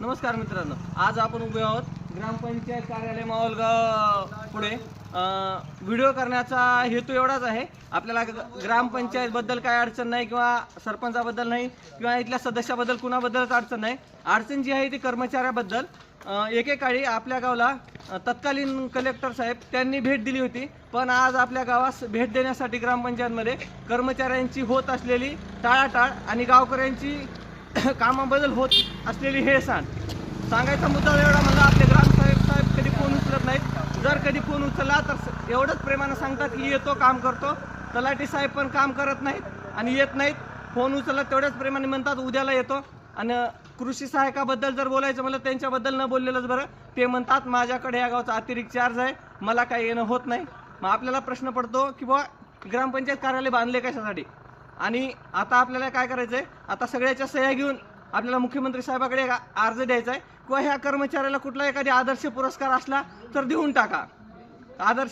नमस्कार मित्रांनो, आज आपण उभे आहोत ग्रामपंचायत कार्यालय मावळगाव पुढे। व्हिडिओ करण्याचा हेतू एवढाच आहे, आपल्याला ग्रामपंचायत बद्दल काय अडचण नाही किंवा सरपंचाबद्दल नाही किंवा इथल्या सदस्याबद्दल कुणाबद्दलच अडचण नाही। अडचण जी आहे ती कर्मचाऱ्याबद्दल। एकेकाळी आपल्या गावाला तत्कालीन कलेक्टर साहेब त्यांनी भेट दिली होती, पण आज आपल्या गावास भेट देण्यासाठी ग्रामपंचायतमध्ये कर्मचाऱ्यांची होत असलेली टाळाटाळ आणि गावकऱ्यांची कामाबद्दल होत असलेली हेळसांड। सांगायचा मुद्दा एवढा म्हणला, आपले साहेब कधी फोन उचलत नाहीत। जर कधी फोन उचलला तर एवढंच प्रेमानं सांगतात की येतो, काम करतो। तलाठी साहेब पण काम करत नाहीत आणि येत नाहीत। फोन उचलला तेवढ्याच प्रेमाने म्हणतात उद्याला येतो। आणि कृषी सहायकाबद्दल जर बोलायचं म्हणलं त्यांच्याबद्दल न बोललेलंच बरं। ते म्हणतात माझ्याकडे या गावचा अतिरिक्त चार्ज आहे, मला काही येणं होत नाही। मग आपल्याला प्रश्न पडतो की बुवा ग्रामपंचायत कार्यालय बांधले कशासाठी? आणि आता आपल्याला काय करायचंय, आता सगळ्याच्या सह्या घेऊन आपल्याला मुख्यमंत्री साहेबाकडे अर्ज द्यायचा आहे किंवा ह्या कर्मचाऱ्याला कुठला एखादी आदर्श पुरस्कार असला तर देऊन टाका। आदर्श